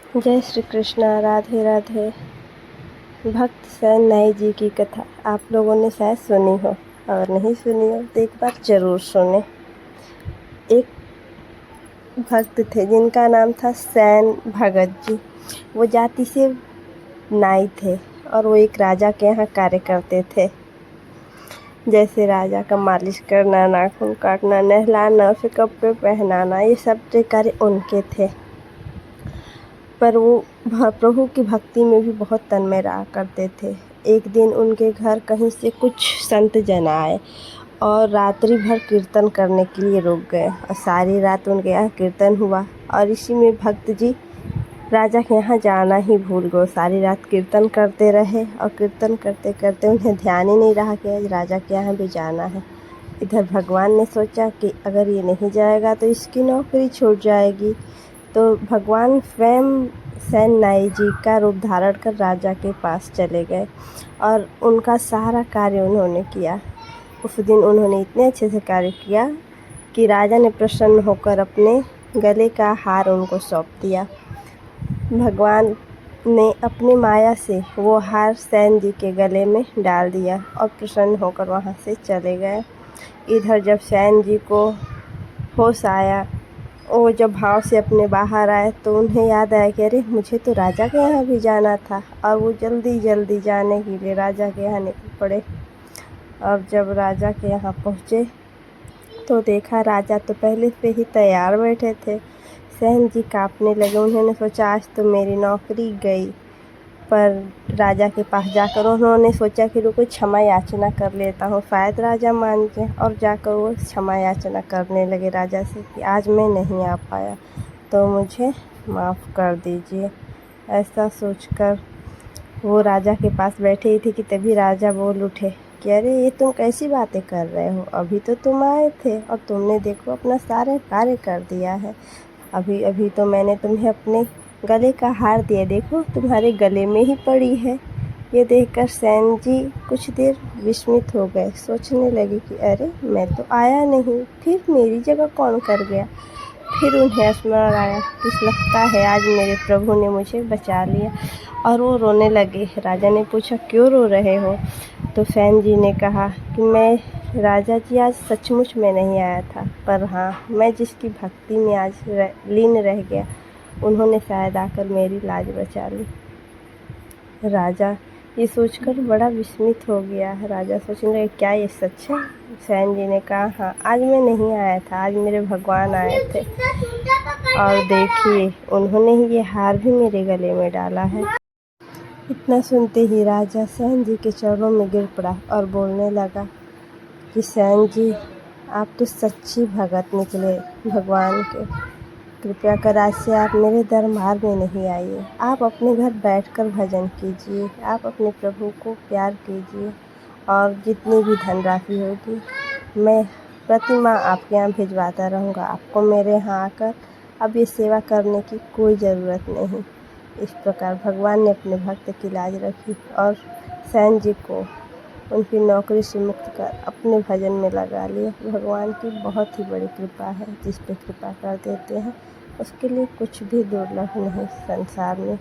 जय श्री कृष्णा, राधे राधे। भक्त सैन नाई जी की कथा आप लोगों ने शायद सुनी हो, और नहीं सुनी हो तो एक बार ज़रूर सुने। एक भक्त थे जिनका नाम था सैन भगत जी। वो जाति से नाई थे और वो एक राजा के यहाँ कार्य करते थे। जैसे राजा का मालिश करना, नाखून काटना, नहलाना, उसे कपड़े पहनाना, ये सब कार्य उनके थे। पर वो प्रभु की भक्ति में भी बहुत तन्मय रहा करते थे। एक दिन उनके घर कहीं से कुछ संत जन आए और रात्रि भर कीर्तन करने के लिए रुक गए, और सारी रात उनके यहाँ कीर्तन हुआ। और इसी में भक्त जी राजा के यहाँ जाना ही भूल गए। सारी रात कीर्तन करते रहे और कीर्तन करते करते उन्हें ध्यान ही नहीं रहा कि आज राजा के यहाँ भी जाना है। इधर भगवान ने सोचा कि अगर ये नहीं जाएगा तो इसकी नौकरी छूट जाएगी। तो भगवान स्वयं सैन नाई जी का रूप धारण कर राजा के पास चले गए और उनका सारा कार्य उन्होंने किया। उस दिन उन्होंने इतने अच्छे से कार्य किया कि राजा ने प्रसन्न होकर अपने गले का हार उनको सौंप दिया। भगवान ने अपनी माया से वो हार सैन जी के गले में डाल दिया और प्रसन्न होकर वहाँ से चले गए। इधर जब सैन जी को होश आया, वो जब भाव से अपने बाहर आए तो उन्हें याद आया कि अरे मुझे तो राजा के यहाँ भी जाना था। और वो जल्दी जल्दी जाने के लिए राजा के यहाँ निकल पड़े। और जब राजा के यहाँ पहुँचे तो देखा राजा तो पहले से ही तैयार बैठे थे। सैन जी काँपने लगे। उन्होंने सोचा आज तो मेरी नौकरी गई। पर राजा के पास जाकर उन्होंने सोचा कि रुको क्षमा याचना कर लेता हूँ, शायद राजा मान जाए। और जाकर वो क्षमा याचना करने लगे राजा से कि आज मैं नहीं आ पाया तो मुझे माफ़ कर दीजिए। ऐसा सोचकर वो राजा के पास बैठे ही थे कि तभी राजा बोल उठे कि अरे ये तुम कैसी बातें कर रहे हो, अभी तो तुम आए थे और तुमने देखो अपना सारे कार्य कर दिया है। अभी अभी तो मैंने तुम्हें अपने गले का हार दिया, देखो तुम्हारे गले में ही पड़ी है। ये देखकर सैन जी कुछ देर विस्मित हो गए। सोचने लगे कि अरे मैं तो आया नहीं, फिर मेरी जगह कौन कर गया। फिर उन्हें स्मरण आया कि लगता है आज मेरे प्रभु ने मुझे बचा लिया, और वो रोने लगे। राजा ने पूछा क्यों रो रहे हो। तो सैन जी ने कहा कि मैं राजा जी आज सचमुच में नहीं आया था, पर हाँ मैं जिसकी भक्ति में आज लीन रह गया उन्होंने शायद आकर मेरी लाज बचा ली। राजा ये सोचकर बड़ा विस्मित हो गया। राजा सोचने लगे क्या ये सच है। सैन जी ने कहा हाँ आज मैं नहीं आया था, आज मेरे भगवान आए थे, और देखिए उन्होंने ही ये हार भी मेरे गले में डाला है। इतना सुनते ही राजा सैन जी के चरणों में गिर पड़ा और बोलने लगा कि सैन जी आप तो सच्ची भगत निकले भगवान के। कृपया कर आज से आप मेरे दरबार में नहीं आइए। आप अपने घर बैठकर भजन कीजिए, आप अपने प्रभु को प्यार कीजिए, और जितनी भी धनराशि होगी मैं प्रतिमाह आपके यहाँ भिजवाता रहूँगा। आपको मेरे यहाँ आकर अब ये सेवा करने की कोई ज़रूरत नहीं। इस प्रकार भगवान ने अपने भक्त की लाज रखी और सैन जी को उनकी नौकरी से मुक्त कर अपने भजन में लगा लिया। भगवान की बहुत ही बड़ी कृपा है, जिस पे कृपा कर देते हैं उसके लिए कुछ भी दुर्लभ नहीं संसार में।